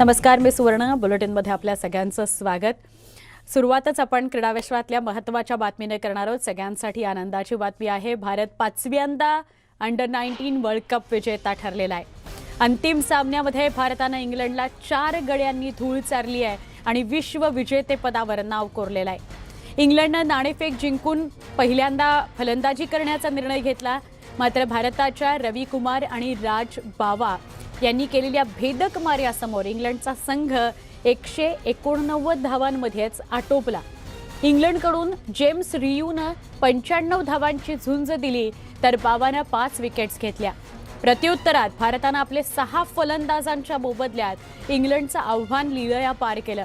नमस्कार, मी सुवर्ण बुलेटिनमध्ये आपल्या सगळ्यांचं स्वागत। सुरुवातच आपण क्रीडा विश्वातल्या महत्त्वाच्या बातमीने करणार आहोत। सगळ्यांसाठी आनंदाची बातमी आहे। भारत 5व्यांदा अंडर-19 वर्ल्ड कप विजेता ठरलेला आहे। अंतिम सामन्यामध्ये भारताने इंग्लंडला 4 गड्यांनी धूळ चारली आहे आणि विश्व विजेतेपदावर नाव कोरलेलं आहे। इंग्लंडने नाणेफेक जिंकून पहिल्यांदा फलंदाजी करण्याचा निर्णय घेतला, मात्र भारताच्या रवी कुमार आणि राज बावा यांनी केलेल्या भेदक मार्यासमोर इंग्लंडचा संघ 189 धावांमध्येच आटोपला। इंग्लंडकडून जेम्स रियूने 95 धावांची झुंज दिली, तर बावाने 5 विकेट्स घेतल्या। प्रत्युत्तरात भारताने आपले 6 फलंदाजांच्या मोबदल्यात इंग्लंडचं आव्हान लिलया पार केलं।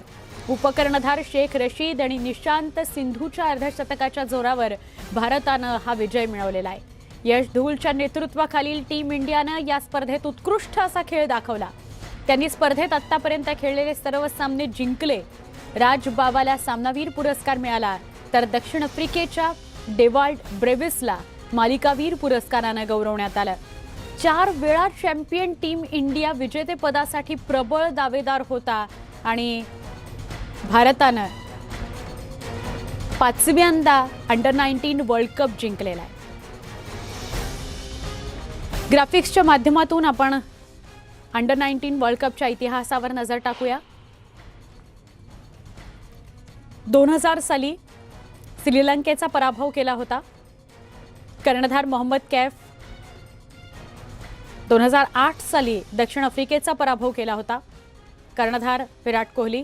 उपकर्णधार शेख रशीद आणि निशांत सिंधूच्या अर्धशतकाच्या जोरावर भारताने हा विजय मिळवलेला आहे। यश धूलच्या नेतृत्वाखालील टीम इंडियाने या स्पर्धेत उत्कृष्ट असा खेळ दाखवला। त्यांनी स्पर्धेत आतापर्यंत खेळलेले सर्व सामने जिंकले। राज बावाला सामनावीर पुरस्कार मिळाला, तर दक्षिण आफ्रिकेच्या डेवाल्ड ब्रेविसला मालिकावीर पुरस्काराने गौरवण्यात आलं। 4 वेळा चॅम्पियन टीम इंडिया विजेतेपदासाठी प्रबळ दावेदार होता आणि भारताने 5व्यांदा अंडर-19 वर्ल्ड कप जिंकलेला आहे। ग्राफिक्सच्या माध्यमातून आपण अंडर-19 वर्ल्ड कपच्या इतिहासावर नजर टाकूया। 2000 साली श्रीलंकेचा पराभव केला होता कर्णधार मोहम्मद कैफ। 2008 साली दक्षिण आफ्रिकेचा पराभव केला होता कर्णधार विराट कोहली।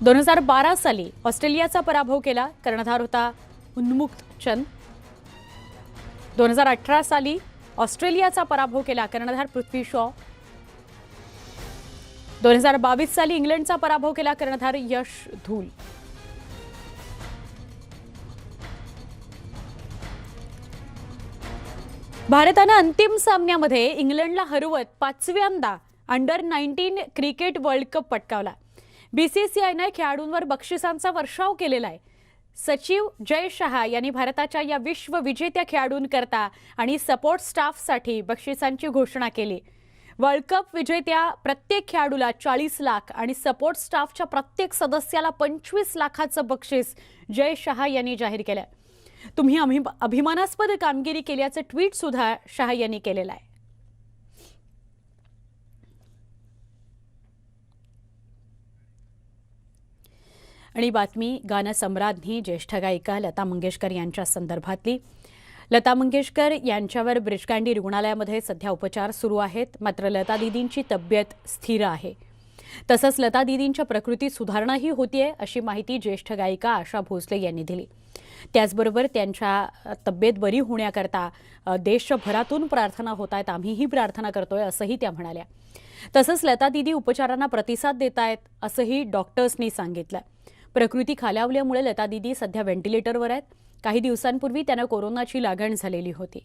2012 साली ऑस्ट्रेलियाचा पराभव केला, कर्णधार होता उन्मुक्त चंद। 2018 साली ऑस्ट्रेलियाचा पराभव केला, कर्णधार पृथ्वी शॉ। 2022 साली इंग्लंडचा पराभव केला, कर्णधार यश धूल। भारताने अंतिम सामन्यामध्ये इंग्लंडला हरवत 5व्यांदा अंडर-19 क्रिकेट वर्ल्ड कप पटकावला। बीसीसीआयने खेळाडूंवर बक्षिसांचा वर्षाव केलेला आहे। सचिव जय शहा यांनी भारताच्या या विश्व विजेत्या खेळाडूंकरता आणि सपोर्ट स्टाफसाठी बक्षिसांची घोषणा केली। वर्ल्ड कप विजेत्या प्रत्येक खेळाडूला 40 लाख आणि सपोर्ट स्टाफच्या प्रत्येक सदस्याला 25 लाखाचं बक्षीस जय शहा यांनी जाहीर केलं। तुम्ही अभिमानास्पद कामगिरी केल्याचं ट्विट सुद्धा शहा यांनी केलेलं आहे। आणि बातमी गाणं सम्राज्ञी ज्येष्ठ गायिका लता मंगेशकर यांच्या संदर्भातली। लता मंगेशकर यांच्यावर ब्रीच कँडी रुग्णालयामध्ये सध्या उपचार सुरू आहेत, मात्र लता दीदींची तब्येत स्थिर आहे। तसंच लता दीदींच्या प्रकृतीत सुधारणाही होतीये, अशी माहिती ज्येष्ठ गायिका आशा भोसले यांनी दिली। त्याचबरोबर त्यांच्या तब्येत बरी होण्याकरता देशभरातून प्रार्थना होत आहेत, आम्हीही प्रार्थना करतोय असंही त्या म्हणाल्या। तसंच लता दीदी उपचारांना प्रतिसाद देत आहेत असंही डॉक्टर्सनी सांगितलं। प्रकृती खालावल्यामुळे लता दीदी सध्या व्हेंटिलेटरवर आहेत। काही दिवसांपूर्वी त्यांना कोरोनाची लागण झालेली होती।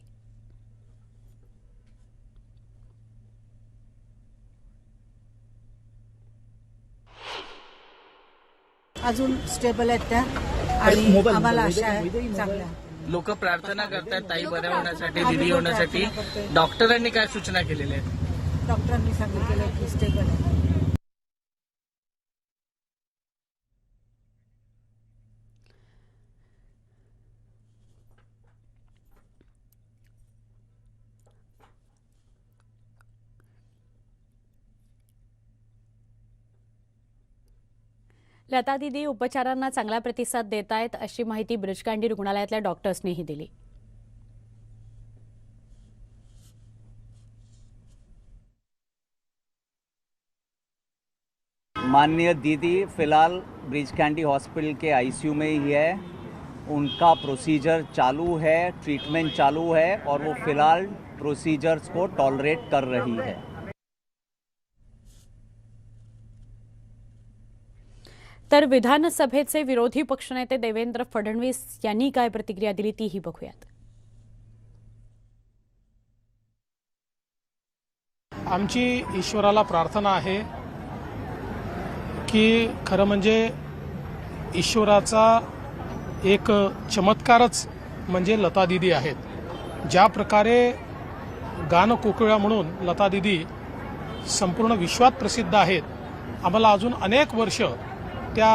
अजून स्टेबल आहेत त्या आणि आम्हाला आशा आहे चांगल्या। लोक प्रार्थना करतात ताई बऱ्या होण्यासाठी, दीदी होण्यासाठी। डॉक्टरांनी काय सूचना केलेल्या आहेत? डॉक्टरांनी सांगितलेलं की स्टेबल आहे। लता दीदी उपचारांना चांगला प्रतिसाद देत आहेत, अशी माहिती ब्रीच कँडी रुग्णालयातल्या डॉक्टर्सनीही दिली। माननीय दीदी फिलहाल ब्रीच कैंडी हॉस्पिटल के आईसीयू में ही है। उनका प्रोसीजर चालू है, ट्रीटमेंट चालू है और वो फिलहाल प्रोसीजर्स को टॉलरेट कर रही है। तर विधानसभेचे विरोधी पक्षनेते देवेंद्र फडणवीस यांनी काय प्रतिक्रिया दिली तीही बघूयात। आमची ईश्वराला प्रार्थना आहे की खरं म्हणजे ईश्वराचा एक चमत्कारच म्हणजे लता दीदी आहेत। ज्या प्रकारे गानकोकिळा म्हणून लता दीदी संपूर्ण विश्वात प्रसिद्ध आहेत. आम्हाला अजून अनेक वर्ष त्या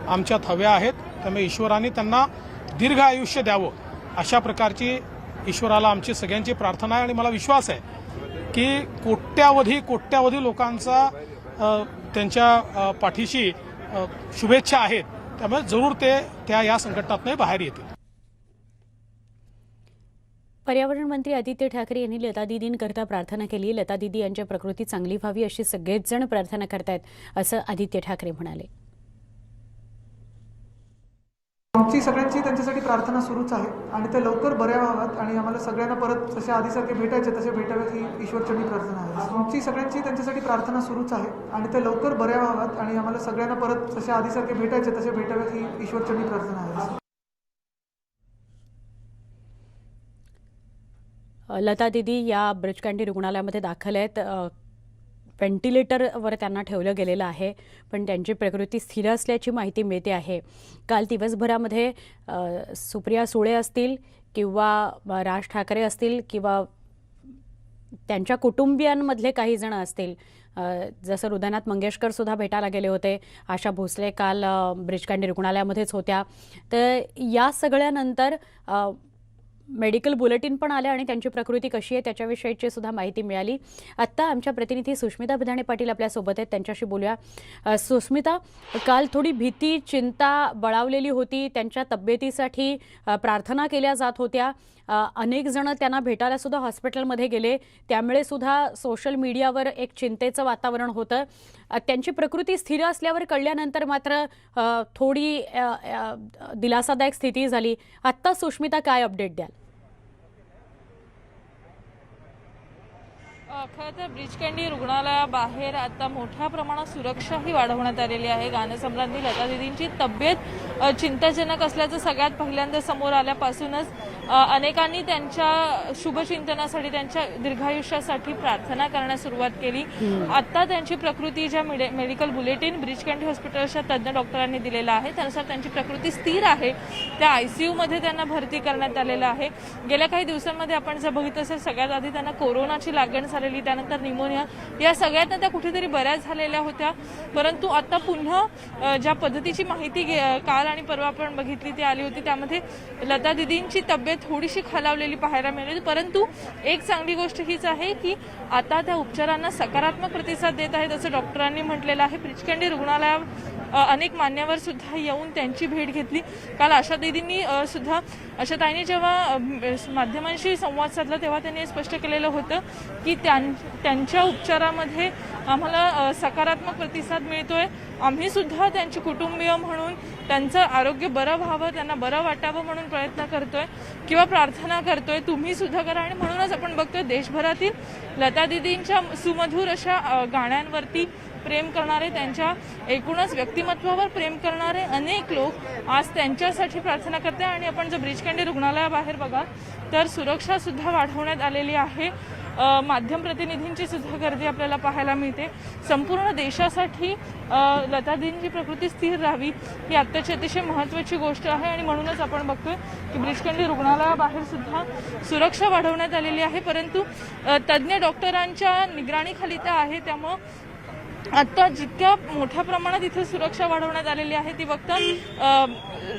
आमच्यात हव्या आहेत. त्यामुळे ईश्वराने त्यांना दीर्घ आयुष्य द्यावं अशा प्रकारची ईश्वराला आमची सगळ्यांची प्रार्थना आहे. आणि मला विश्वास आहे की कोट्यावधी लोकांचा त्यांच्या पाठीशी शुभेच्छा आहेत. त्यामुळे जरूर ते या संकटातून बाहेर येतील. पर्यावरण मंत्री आदित्य ठाकरे यांनी लता दीदींकरता प्रार्थना केली. लता दीदी यांची प्रकृती चांगली व्हावी अशी सगळेच जण प्रार्थना करतायत असं आदित्य ठाकरे म्हणाले. आमची सगळ्यांची त्यांच्यासाठी प्रार्थना सुरूच आहे आणि ते लवकर बऱ्या व्हाव्यात आणि आम्हाला सगळ्यांना परत जसे आधीसारखे भेटायचे तसे भेटावेत ही ईश्वरचरणी प्रार्थना आहे. आमची सगळ्यांची त्यांच्यासाठी प्रार्थना सुरूच आहे आणि ते लवकर बऱ्या व्हाव्यात आणि आम्हाला सगळ्यांना परत जसे आधीसारखे भेटायचे तसे भेटावेत ही ईश्वरचरणी प्रार्थना आहे. लता दीदी या ब्रिचकँडी रुग्णालयामध्ये दाखल आहेत. व्हेंटिलेटरवर त्यांना ठेवलं गेलेलं आहे, पण त्यांची प्रकृती स्थिर असल्याची माहिती मिळते आहे. काल दिवसभरामध्ये सुप्रिया सुळे असतील किंवा राज ठाकरे असतील किंवा त्यांच्या कुटुंबियांमधले काही जण असतील, जसं हृदयनाथ मंगेशकर सुद्धा भेटायला गेले होते. आशा भोसले काल ब्रिचकँडी रुग्णालयामध्येच होत्या. तर या सगळ्यानंतर मेडिकल बुलेटिन पण आले आणि त्यांची प्रकृती कशी आहे त्याच्याविषयीची सुद्धा माहिती मिळाली. आत्ता आमच्या प्रतिनिधी सुष्मिता बिधाणे पाटील आपल्यासोबत आहेत, त्यांच्याशी बोलूया. सुष्मिता, काल थोडी भीती चिंता बळावलेली होती. त्यांच्या तब्येतीसाठी प्रार्थना केल्या जात होत्या. अनेक जण त्यांना भेटायला सुद्धा हॉस्पिटलमध्ये गेले. त्यामुळे सुद्धा सोशल मीडियावर एक चिंतेचं वातावरण होतं. त्यांची प्रकृती स्थिर असल्यावर कळल्यानंतर मात्र थोडी दिलासादायक स्थिती झाली. आत्ता सुष्मिता काय अपडेट द्याल? खरं तर ब्रिचकँडी रुग्णालयाबाहेर आता मोठ्या प्रमाणात सुरक्षाही वाढवण्यात आलेली आहे. गानसम्राज्ञी लता दीदींची तब्येत चिंताजनक असल्याचं सगळ्यात पहिल्यांदा समोर आल्यापासूनच अनेकांनी त्यांच्या शुभचिंतनासाठी, त्यांच्या दीर्घायुष्यासाठी प्रार्थना करण्यास सुरुवात केली. आता त्यांची प्रकृती, ज्या मेडिकल बुलेटिन ब्रिचकँडी हॉस्पिटलच्या तज्ज्ञ डॉक्टरांनी दिलेला आहे त्यानुसार त्यांची प्रकृती स्थिर आहे. त्या ICU मध्ये त्यांना भरती करण्यात आलेलं आहे. गेल्या काही दिवसांमध्ये आपण जर बघितलं असेल, सगळ्यात आधी त्यांना कोरोनाची लागण झालेली, त्यानंतर निमोनिया, या सगळ्यात त्या कुठेतरी बऱ्याच झालेल्या होत्या. परंतु आता पुन्हा ज्या पद्धतीची माहिती काल आणि परवा आपण बघितली ती आली होती, त्यामध्ये लता दीदींची तब्येत थोडीशी खालावलेली पाहायला मिळाली. परंतु एक चांगली गोष्ट हीच आहे की आता त्या उपचारांना सकारात्मक प्रतिसाद देत आहेत असं डॉक्टरांनी म्हटलेलं आहे. ब्रिचकँडी रुग्णालयात अनेक मान्यवर सुद्धा येऊन त्यांची भेट घेतली. काल आशा दीदींनी सुद्धा, आशाताईंनी जेव्हा माध्यमांशी संवाद साधला तेव्हा त्यांनी स्पष्ट केलेलं होतं की त्यांच्या उपचारामध्ये आम्हाला सकारात्मक प्रतिसाद मिळतोय. आम्ही सुद्धा त्यांचे कुटुंबीय म्हणून त्यांचं आरोग्य बरं व्हावं, त्यांना बरं वाटावं म्हणून प्रयत्न करतोय किंवा प्रार्थना करतोय. तुम्ही सुद्धा करा. आणि म्हणूनच आपण बघतोय देशभरातील लता दीदींच्या सुमधुर अशा गाण्यांवरती प्रेम करणारे, त्यांच्या एकूणच व्यक्तिमत्वावर प्रेम करणारे अनेक लोक आज त्यांच्यासाठी प्रार्थना करते. आणि आपण जर ब्रिचकँडी रुग्णालयाबाहेर बघा तर सुरक्षा सुद्धा वाढवण्यात आलेली आहे. माध्यम प्रतिनिधींची सुद्धा गर्दी आपल्याला पाहायला मिळते. संपूर्ण देशासाठी लता दीदींची प्रकृती स्थिर राहावी ही आत्ताची अतिशय महत्त्वाची गोष्ट आहे. आणि म्हणूनच आपण बघतोय की ब्रिचकँडी रुग्णालयाबाहेर सुद्धा सुरक्षा वाढवण्यात आलेली आहे. परंतु तज्ज्ञ डॉक्टरांच्या निगराणीखाली त्या आहे, त्यामुळं आता जितक्या मोठ्या प्रमाणात इथे सुरक्षा वाढवण्यात आलेली आहे ती फक्त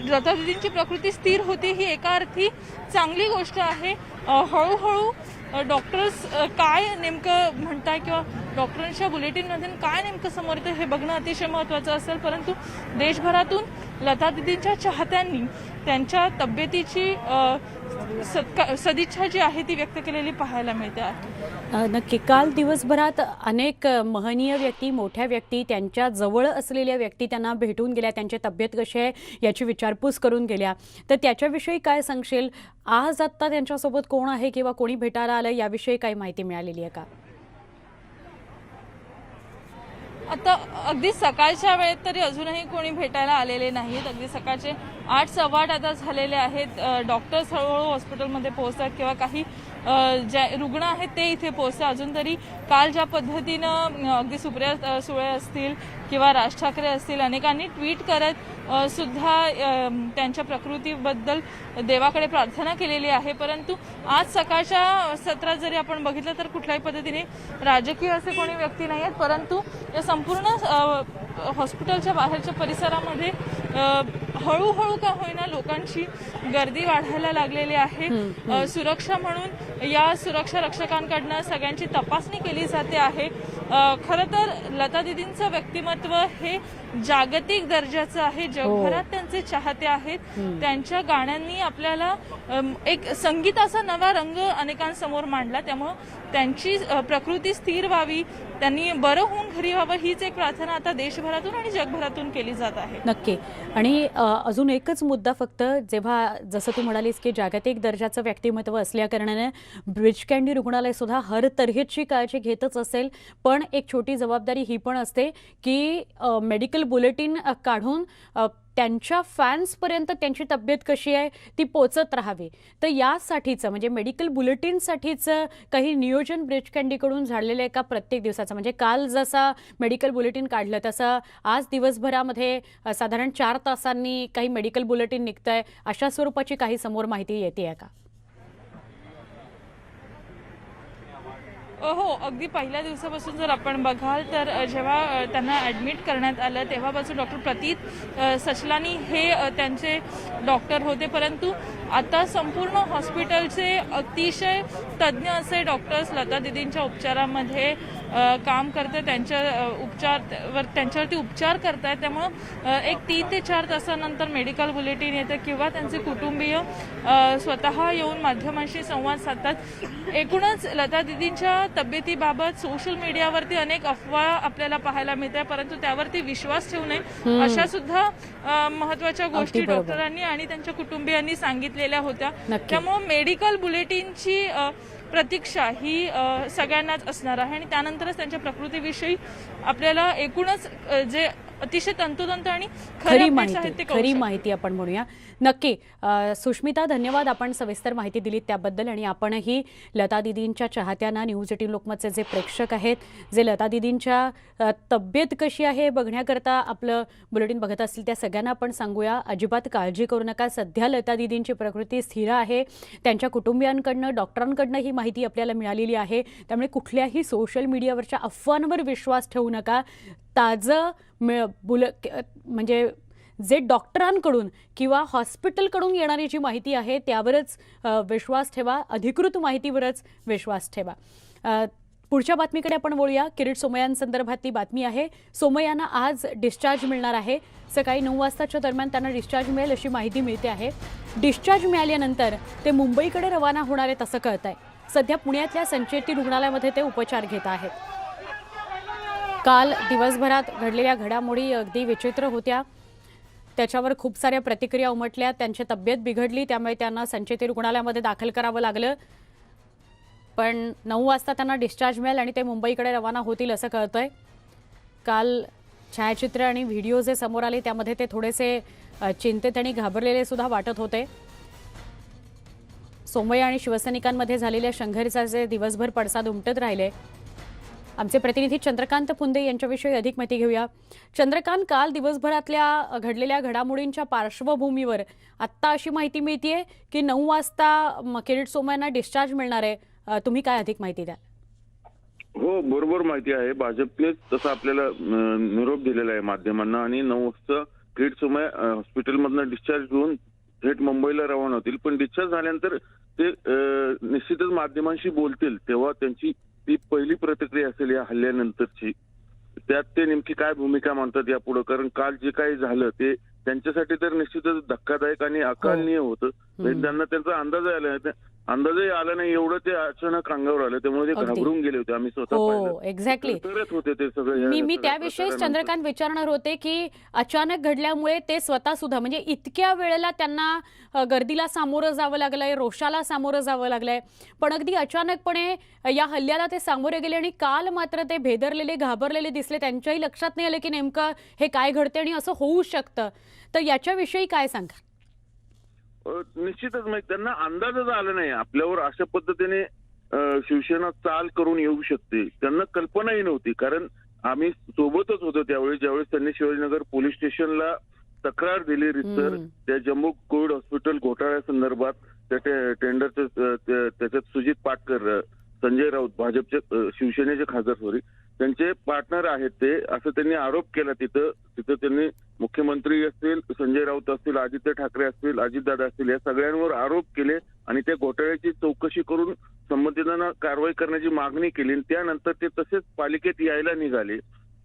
लता दीदींची प्रकृती स्थिर होती ही एका अर्थी चांगली गोष्ट आहे. हळूहळू डॉक्टर्स काय नेमकं म्हणताय किंवा डॉक्टरांच्या बुलेटिनमधून काय नेमकं समोर येतं हे बघणं अतिशय महत्त्वाचं असेल. परंतु देशभरातून लता दीदींच्या चाहत्यांनी त्यांच्या तब्येतीची सदिच्छा जी आहे ती व्यक्त केलेली पाहायला मिळते आहे. नक्की काल दिवसभरात अनेक महनीय व्यक्ती, मोठ्या व्यक्ती, त्यांच्या जवळ असलेल्या व्यक्ती त्यांना भेटून गेल्या, त्यांची तब्येत कशी आहे याची विचारपूस करून गेल्या. तर त्याच्याविषयी काय सांगशील? आज आत्ता त्यांच्यासोबत कोण आहे किंवा कोणी भेटायला आलं याविषयी काही माहिती मिळालेली आहे का? आता अगदी सकाळच्या वेळेत तरी अजूनही कोणी भेटायला आलेले नाहीत. अगदी सकाळचे 8:15 आता झालेले आहेत. डॉक्टर्स हळूहळू हॉस्पिटलमध्ये पोहोचतात किंवा काही जे रुग्ण आहेत ते इथे पोहोचले. अजून तरी काल ज्या पद्धतीनं अगदी सुप्रिया सुळे असतील किंवा राज ठाकरे असतील अनेकांनी ट्विट करत सुद्धा त्यांच्या प्रकृतीबद्दल देवाकडे प्रार्थना केलेली आहे, परंतु आज सकाळच्या सत्रात जरी आपण बघितलं तर कुठल्याही पद्धतीने राजकीय असे कोणी व्यक्ती नाही आहेत, परंतु या संपूर्ण हॉस्पिटलच्या बाहेरच्या परिसरामध्ये हळूहळू का होईना लोकांची गर्दी वाढायला लागलेली आहे. सुरक्षा म्हणून या सुरक्षा रक्षकांकडनं सगळ्यांची तपासणी केली जाते आहे. खरं तर लता दीदींचं व्यक्तिमत्व हे जागतिक दर्जाचं आहे. जगभरात त्यांचे चाहते आहेत. त्यांच्या गाण्यांनी आपल्याला एक संगीताचा नवा रंग अनेकांसमोर मांडला. त्यामुळं त्यांची प्रकृती स्थिर व्हावी, त्यांनी बरं होऊन घरी व्हावं हीच एक प्रार्थना आता देशभरातून आणि जगभरातून केली जात आहे. नक्की. आणि अजून एकच मुद्दा फक्त, जेव्हा जसं तू म्हणालीस की जागतिक दर्जाचं व्यक्तिमत्व असल्याकारणाने ब्रिज कँडी रुग्णालय सुद्धा हर तऱ्हेची काळजी घेतच असेल, पण एक छोटी जबाबदारी ही पण असते की मेडिकल बुलेटिन काढून त्यांच्या फॅन्सपर्यंत त्यांची तब्येत कशी आहे ती पोचत राहावी. तर यासाठीचं म्हणजे मेडिकल बुलेटिनसाठीचं काही नियोजन ब्रिज कँडीकडून झालेलं आहे का प्रत्येक दिवसाचं? म्हणजे काल जसा मेडिकल बुलेटिन काढलं तसं आज दिवसभरामध्ये साधारण 4 तासांनी काही मेडिकल बुलेटिन निघतंय, अशा स्वरूपाची काही समोर माहिती येते आहे का? हो, अगदी पहिल्या दिवसापासून जर आपण बघाल तर जेव्हा त्यांना ॲडमिट करण्यात आलं तेव्हापासून डॉक्टर प्रतीत सचलानी हे त्यांचे डॉक्टर होते, परंतु आता संपूर्ण हॉस्पिटलचे अतिशय तज्ज्ञ असे डॉक्टर्स लता दीदींच्या उपचारामध्ये काम करते, त्यांच्यावरती उपचार करतायत. त्यामुळं एक 3 ते 4 तासानंतर मेडिकल बुलेटिन येतं किंवा त्यांचे कुटुंबीय स्वतः येऊन माध्यमांशी संवाद साधतात. एकूणच लता दीदींच्या तब्येतीबाबत सोशल मीडियावरती अनेक अफवा आपल्याला पाहायला मिळते, परंतु त्यावरती विश्वास ठेवू नये अशा सुद्धा महत्त्वाच्या गोष्टी डॉक्टरांनी आणि त्यांच्या कुटुंबियांनी सांगितलेल्या होत्या. त्यामुळे मेडिकल बुलेटिनची प्रतीक्षा ही सगळ्यांनाच असणार आहे आणि त्यानंतरच त्यांच्या प्रकृतीविषयी आपल्याला एकूणच जे अतिशय तंतोतंत आणि खरी माहिती आपण म्हणूया. नक्की सुष्मिता, धन्यवाद. आपण सविस्तर माहिती दिलीत त्याबद्दल. आणि आपणही लता दीदींच्या चाहत्यांना, न्यूज 18 लोकमतचे जे प्रेक्षक आहेत, जे लता दीदींच्या तब्येत कशी आहे बघण्याकरता आपलं बुलेटिन बघत असतील, त्या सगळ्यांना आपण सांगूया, अजिबात काळजी करू नका. सध्या लता दीदींची प्रकृती स्थिर आहे. त्यांच्या कुटुंबियांकडनं, डॉक्टरांकडनं ही माहिती आपल्याला मिळालेली आहे. त्यामुळे कुठल्याही सोशल मीडियावरच्या अफवांवर विश्वास ठेवू नका. ताजं म्हणजे जे डॉक्टरांकडून किंवा हॉस्पिटलकडून येणारी जी माहिती आहे त्यावरच विश्वास ठेवा, अधिकृत माहितीवरच विश्वास ठेवा. पुढच्या बातमीकडे आपण वळूया. किरीट सोमय्यांसंदर्भातली बातमी आहे. सोमय्यांना आज डिस्चार्ज मिळणार आहे. सकाळी 9 वाजताच्या दरम्यान त्यांना डिस्चार्ज मिळेल अशी माहिती मिळते आहे. डिस्चार्ज मिळाल्यानंतर ते मुंबईकडे रवाना होणार आहेत असं कळत आहे. सध्या पुण्यातल्या संचेती रुग्णालयामध्ये ते उपचार घेत आहेत. काल दिवसभरात घडलेल्या घडामोडी अगदी विचित्र होत्या. त्याच्यावर खूप साऱ्या प्रतिक्रिया उमटल्या. त्यांची तब्येत बिघडली, त्यामुळे त्यांना संचेती रुग्णालयामध्ये दाखल करावं लागलं. पण 9 वाजता त्यांना डिस्चार्ज मिळेल आणि ते मुंबईकडे रवाना होतील असं कळतंय. काल छायाचित्र आणि व्हिडिओ जे समोर आले त्यामध्ये ते थोडेसे चिंतित आणि घाबरलेले सुद्धा वाटत होते. सोमय्या आणि शिवसैनिकांमध्ये झालेल्या संघर्षाचे दिवसभर पडसाद उमटत राहिले. आमचे प्रतिनिधी चंद्रकांत पुंदे यांच्याविषयी अधिक माहिती घेऊया. चंद्रकांत, काल दिवसभरातल्या घडलेल्या घडामोडींच्या पार्श्वभूमीवर आत्ता अशी माहिती मिळतेय की 9 वाजता किरीट सोमय्यांना डिस्चार्ज मिळणार आहे. तुम्ही काय अधिक माहिती द्या? हो, बरोबर माहिती आहे. भाजपने तसं आपल्याला निरोप दिलेला आहे माध्यमांना आणि 9 वाजता किरीट सोमय्या हॉस्पिटलमधनं डिस्चार्ज घेऊन थेट मुंबईला रवाना होतील. पण डिस्चार्ज झाल्यानंतर ते निश्चितच माध्यमांशी बोलतील, तेव्हा त्यांची ती पहिली प्रतिक्रिया असेल या हल्ल्यानंतरची. त्यात ते नेमकी काय भूमिका मांडतात यापुढे, कारण काल जे काही झालं ते त्यांच्यासाठी तर निश्चितच धक्कादायक आणि अकालनीय होतं. त्यांना त्यांचा अंदाजही आला नाही, एवढं ते अचानक अंगावर आलं, त्यामुळे ते घाबरून गेले होते. आम्ही स्वतः पाहिलं. एक्झॅक्टली होते ते सगळे. मी त्याविषयीच चंद्रकांत विचारणार होते की अचानक घडल्यामुळे ते स्वतः सुद्धा म्हणजे इतक्या वेळेला त्यांना गर्दीला सामोरं जावं लागलंय, रोषाला सामोरं जावं लागलंय, पण अगदी अचानकपणे या हल्ल्याला ते सामोरे गेले आणि काल मात्र ते भेदरलेले, घाबरलेले दिसले. त्यांच्याही लक्षात नाही आलं की नेमकं हे काय घडते आणि असं होऊ शकतं. तर याच्याविषयी काय सांगा? निश्चितच म्हणजे त्यांना अंदाजच आला नाही आपल्यावर अशा पद्धतीने शिवसेना चाल करून येऊ शकते. त्यांना कल्पनाही नव्हती, कारण आम्ही सोबतच होतो त्यावेळी ज्यावेळेस त्यांनी शिवाजीनगर पोलीस स्टेशनला तक्रार दिली रितसर त्या जम्मू कोविड हॉस्पिटल घोटाळ्यासंदर्भात. त्या टेंडरचं त्याच्यात सुजित पाटकर, संजय राऊत भाजपचे शिवसेनेचे खासदार त्यांचे पार्टनर आहेत ते, असं त्यांनी आरोप केला. तिथं त्यांनी मुख्यमंत्री असतील, संजय राऊत असतील, आदित्य ठाकरे असतील, अजितदादा असतील, या सगळ्यांवर आरोप केले आणि त्या घोटाळ्याची चौकशी करून संबंधितांना कारवाई करण्याची मागणी केली. त्यानंतर ते तसेच पालिकेत यायला निघाले.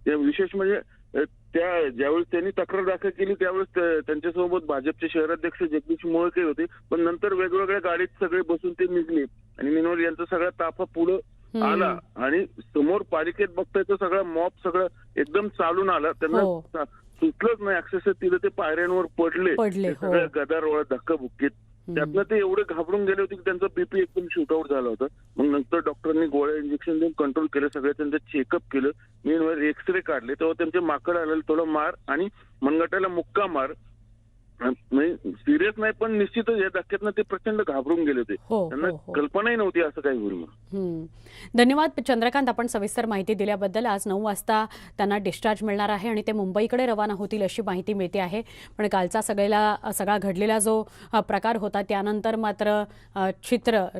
विशेष म्हणजे त्या ज्यावेळेस त्यांनी तक्रार दाखल केली त्यावेळेस त्यांच्यासोबत भाजपचे शहराध्यक्ष जगदीश मोळके होते, पण नंतर वेगवेगळ्या गाडीत सगळे बसून ते निघले आणि मिनोल यांचा सगळा ताफा पुढे आला आणि समोर पालिकेत बघताय तर सगळा मॉब सगळं एकदम चालून आला. त्यांना सुचलंच नाही, अक्षरशः तिथे ते पायऱ्यांवर पडले सगळ्या गदारोळा धक्काबुक्कीत. त्यातनं ते एवढे घाबरून गेले होते की त्यांचा बीपी एकदम शूटआउट झाला होता. मग नंतर डॉक्टरांनी गोळ्या इंजेक्शन देऊन कंट्रोल केलं, सगळं त्यांचं चेकअप केलं, मीनवाईल एक्सरे काढले, तेव्हा त्यांचे माकड आलेलं थोडं मार आणि मनगटाला मुक्का मार, म्हणजे सिरियस नाही पण निश्चितच या धक्क्यातनं ते प्रचंड घाबरून गेले होते. त्यांना कल्पनाही नव्हती असं काही होईल. धन्यवाद चंद्रकांत, आपण सविस्तर माहिती दिल्याबद्दल. आज 9 वाजता त्यांना डिस्चार्ज मिळणार आहे आणि ते मुंबईकडे रवाना होतील अशी माहिती मिळते आहे. पण कालचा सगळा घडलेला जो प्रकार होता त्यानंतर मात्र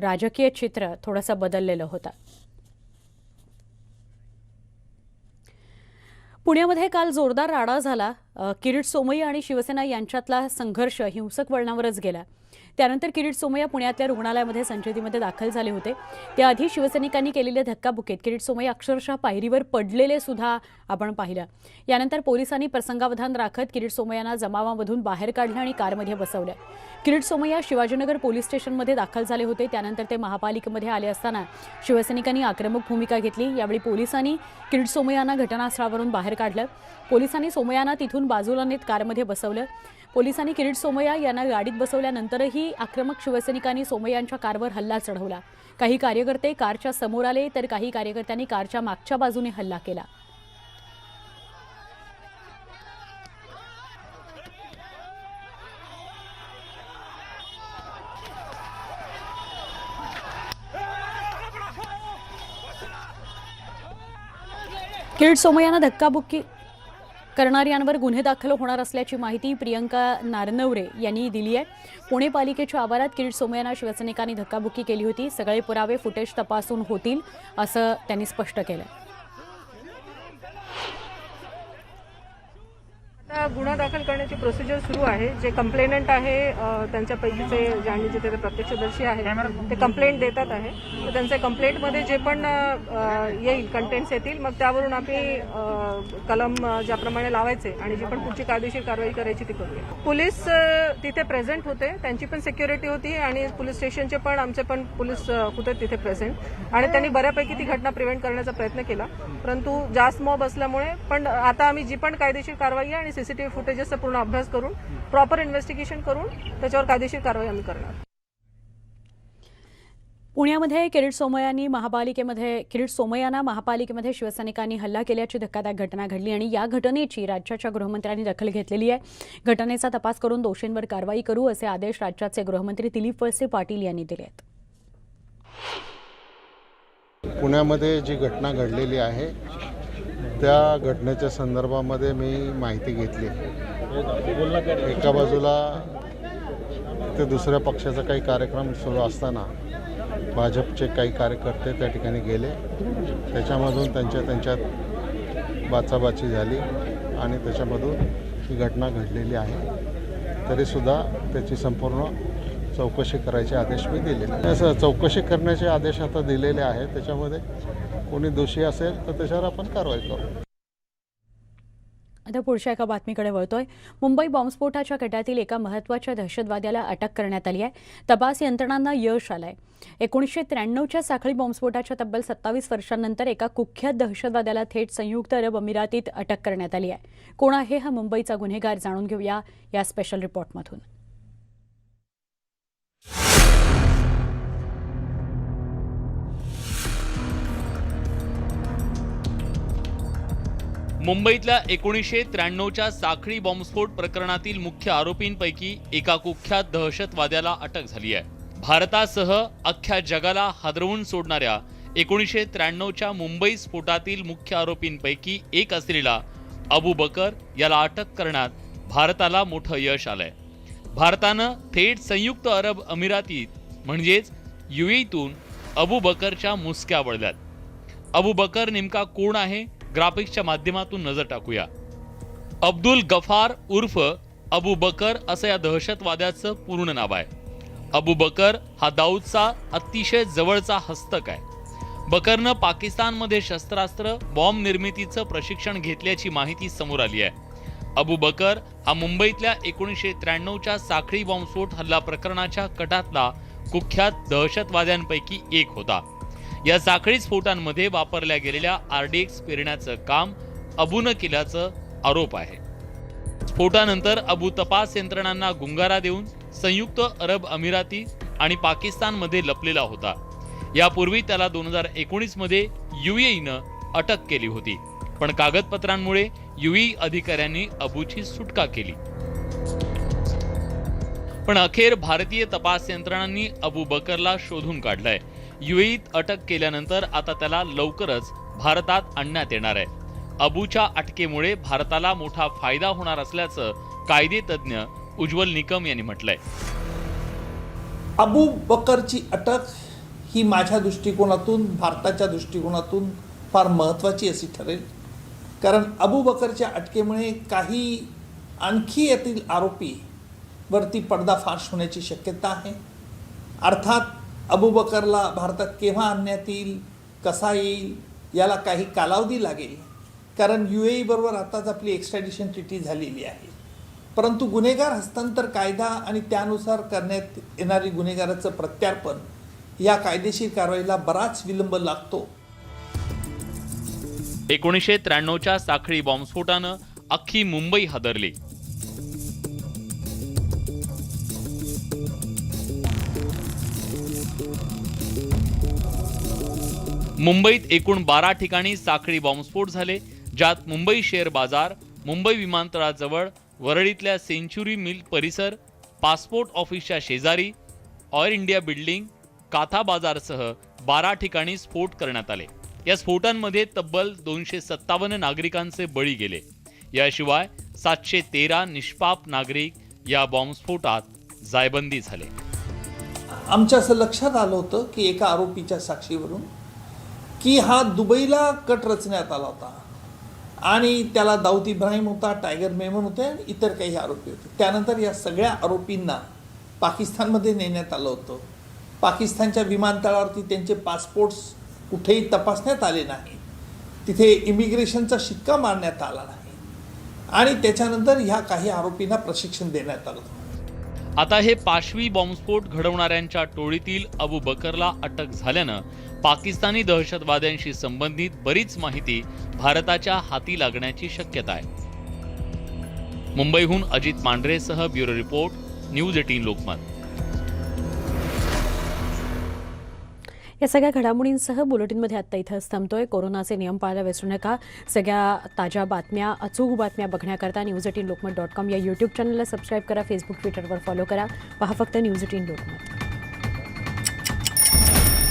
राजकीय चित्र थोडंसं बदललेलं होतं. पुण्यामध्ये काल जोरदार राडा झाला. किरीट सोमय्या आणि शिवसेना यांच्यातला संघर्ष हिंसक वळणावरच गेला. त्यानंतर किरीट सोमय्या पुण्यातल्या रुग्णालयामध्ये संचेतीमध्ये दाखल झाले होते. त्याआधी शिवसैनिकांनी केलेल्या धक्काबुक्कीत किरीट सोमय्या अक्षरशः पायरीवर पडलेले सुद्धा आपण पाहिलं. यानंतर पोलिसांनी प्रसंगावधान राखत किरीट सोमय्यांना जमावामधून बाहेर काढलं आणि कारमध्ये बसवलं. किरीट सोमय्या शिवाजीनगर पोलीस स्टेशनमध्ये दाखल झाले होते. त्यानंतर ते महापालिकेमध्ये आले असताना शिवसैनिकांनी आक्रमक भूमिका घेतली. यावेळी पोलिसांनी किरीट सोमय्यांना घटनास्थळावरून बाहेर काढलं. पोलिसांनी सोमय्यांना तिथून बाजूला नेत कारमध्ये बसवलं. पोलिसांनी किरीट सोमय्या यांना गाडीत बसवल्यानंतरही आक्रमक शिवसैनिकांनी सोमय्यांच्या कारवर हल्ला चढवला. काही कार्यकर्ते कारच्या समोर आले तर काही कार्यकर्त्यांनी कारच्या मागच्या बाजूने हल्ला केला. किरीट सोमय्यांना धक्काबुक्की करणाऱ्यांवर गुन्हे दाखल होणार असल्याची माहिती प्रियंका नारनवरे यांनी दिली आहे. पुणे पालिकेच्या आवारात किरीट सोमय्यांना शिवसैनिकांनी धक्काबुक्की केली होती. सगळे पुरावे फुटेज तपासून होतील असं त्यांनी स्पष्ट केलं. आता गुन्हा दाखल करण्याची प्रोसिजर सुरू आहे. जे कंप्लेनंट आहे त्यांच्यापैकीचे ज्यांनी जे ते प्रत्यक्षदर्शी आहे ते कंप्लेंट देतात आहे. तर त्यांच्या कंप्लेंटमध्ये जे पण येईल कंटेंट्स येतील मग त्यावरून आम्ही कलम ज्याप्रमाणे लावायचे आणि जी पण पुढची कायदेशीर कारवाई करायची ती करूया. पोलीस तिथे प्रेझेंट होते, त्यांची पण सिक्युरिटी होती आणि पोलीस स्टेशनचे पण आमचे पण पोलीस होते तिथे प्रेझेंट आणि त्यांनी बऱ्यापैकी ती घटना प्रिव्हेंट करण्याचा प्रयत्न केला. परंतु जास्त मॉब असल्यामुळे पण आता आम्ही जी पण कायदेशीर कारवाई आहे आणि सीसीटीव्ही फुटेजेसचा पूर्ण अभ्यास करून प्रॉपर इन्व्हेस्टिगेशन करून त्याच्यावर कायदेशीर कारवाई आम्ही करणार. पुण्यामध्ये किरीट सोमय्यांना महापालिकेमध्ये शिवसैनिकांनी हल्ला केल्याची धक्कादायक घटना घडली आणि या घटनेची राज्याच्या गृहमंत्र्यांनी दखल घेतलेली आहे. घटनेचा तपास करून दोषींवर कारवाई करू असे आदेश राज्याचे गृहमंत्री दिलीप वळसे पाटील यांनी दिले आहेत. पुण्यामध्ये जी घटना घडलेली आहे त्या घटनेच्या संदर्भामध्ये मी माहिती घेतली. एका बाजूला ते दुसऱ्या पक्षाचा काही कार्यक्रम सुरू असताना भाजपचे काही कार्यकर्ते त्या ठिकाणी गेले. त्याच्यामधून त्यांच्यात बाचाबाची झाली आणि त्याच्यामधून ही घटना घडलेली आहे. तरीसुद्धा त्याची संपूर्ण चौकशी करायचे आदेश मी दिलेले. असं चौकशी करण्याचे आदेश आता दिलेले आहेत. त्याच्यामध्ये कोणी दोषी असेल तर त्याच्यावर आपण कारवाई करू. आता पुढच्या एका बातमीकडे वळतोय. मुंबई बॉम्बस्फोटाच्या कटातील एका महत्त्वाच्या दहशतवाद्याला अटक करण्यात आली आहे. तपास यंत्रणांना यश आलंय. 1993च्या साखळी बॉम्बस्फोटाच्या तब्बल 27 वर्षांनंतर एका कुख्यात दहशतवाद्याला थेट संयुक्त अरब अमिरातीत अटक करण्यात आली आहे. कोण आहे हा मुंबईचा गुन्हेगार, जाणून घेऊया या स्पेशल रिपोर्टमधून. मुंबईतल्या 1993च्या साखळी बॉम्बस्फोट प्रकरणातील मुख्य आरोपींपैकी एका कुख्यात दहशतवाद्याला अटक झाली आहे. भारतासह अख्ख्या जगाला हादरवून सोडणाऱ्या 1993च्या मुंबई स्फोटातील मुख्य आरोपींपैकी एक असलेला अबू बकर याला अटक करण्यात भारताला मोठं यश आलंय. भारतानं थेट संयुक्त अरब अमिरातीत म्हणजेच UAEतून अबू बकरच्या मुसक्या वळल्यात. अबू बकर नेमका कोण आहे, ग्राफिक्सच्या माध्यमातून नजर टाकूया. अब्दुल गफार उर्फ अबू बकर असं या दहशतवाद्याचं पूर्ण नाव आहे. अबू बकर हा दाऊदचा अतिशय जवळचा हस्तक आहे. बकरनं पाकिस्तानमध्ये शस्त्रास्त्र बॉम्ब निर्मितीचं प्रशिक्षण घेतल्याची माहिती समोर आली आहे. अबू बकर हा मुंबईतल्या 1993च्या साखळी बॉम्बस्फोट हल्ला प्रकरणाच्या कटातला कुख्यात दहशतवाद्यांपैकी एक होता. या साखळी स्फोटांमध्ये वापरल्या गेलेल्या RDX पेरण्याचं काम अबूनं केल्याचं आरोप आहे. स्फोटानंतर अबू तपास यंत्रणांना गुंगारा देऊन संयुक्त अरब अमिराती आणि पाकिस्तानमध्ये लपलेला होता. यापूर्वी त्याला 2019 मध्ये UAEनं अटक केली होती, पण कागदपत्रांमुळे UAE अधिकाऱ्यांनी अबूची सुटका केली. पण अखेर भारतीय तपास यंत्रणांनी अबू बकरला शोधून काढलंय. UAEत अटक केल्यानंतर आता त्याला लवकरच भारतात आणण्यात येणार आहे. अबूच्या अटकेमुळे भारताला मोठा फायदा होणार असल्याचं कायदेतज्ञ उज्ज्वल निकम यांनी म्हटलंय. अबू बकरची अटक ही माझ्या दृष्टिकोनातून, भारताच्या दृष्टिकोनातून फार महत्त्वाची अशी ठरेल. कारण अबू बकरच्या अटकेमुळे काही आणखी येथील आरोपीवरती पर्दाफाश होण्याची शक्यता आहे. अर्थात अबू बकरला भारतात केव्हा आणण्यात येईल, कसा येईल, याला काही कालावधी लागेल. कारण UAE बरोबर आताच आपली एक्स्ट्रॅडिशन ट्रीटी झालेली आहे. परंतु गुन्हेगार हस्तांतर कायदा आणि त्यानुसार करण्यात येणारी गुन्हेगाराचं प्रत्यार्पण या कायदेशीर कारवाईला बराच विलंब लागतो. 1993च्या साखळी बॉम्बस्फोटानं अख्खी मुंबई हादरली. मुंबईत एकूण 12 ठिकाणी साखळी बॉम्बस्फोट झाले, ज्यात मुंबई शेअर बाजार, मुंबई विमानतळाजवळ, वरळीतल्या सेंच्युरी मिल परिसर, पासपोर्ट ऑफिसच्या शेजारी, ऑल इंडिया बिल्डिंग, काथा बाजारसह 12 ठिकाणी स्फोट करण्यात आले. या स्फोटांमध्ये तब्बल 257 नागरिकांचे बळी गेले. याशिवाय 713 निष्पाप नागरिक या बॉम्बस्फोटात जायबंदी झाले. आमच्या असं लक्षात आलं होतं की एका आरोपीच्या साक्षीवरून की हा दुबईला कट रचण्यात आला होता आणि त्याला दाऊद इब्राहिम होता, टायगर मेमन होते आणि इतर काही आरोपी होते. त्यानंतर या सगळ्या आरोपींना पाकिस्तानमध्ये नेण्यात आलं होतं. पाकिस्तानच्या विमानतळावरती त्यांचे पासपोर्ट्स कुठेही तपासण्यात आले नाही. तिथे इमिग्रेशनचा शिक्का मारण्यात आला नाही आणि त्याच्यानंतर ह्या काही आरोपींना प्रशिक्षण देण्यात आलं. आता हे पाशवी बॉम्बस्फोट घडवणाऱ्यांच्या टोळीतील अबू बकरला अटक झाल्यानं पाकिस्तानी दहशतवाद्यांशी संबंधित बरीच माहिती भारताच्या हाती लागण्याची शक्यता आहे. मुंबईहून अजित मांढरेसह ब्युरो रिपोर्ट, न्यूज 18 लोकमत. या सगळ्या घडामोडींसह बुलेटिनमध्ये आत्ता इथंच थांबतोय. कोरोनाचे नियम पाळायला विसरू नका. सगळ्या ताज्या बातम्या, अचूक बातम्या बघण्याकरता न्यूज18लोकमत.com या यूट्यूब चॅनलला सबस्क्राईब करा. फेसबुक, ट्विटरवर फॉलो करा. पहा फक्त न्यूज 18 लोकमत.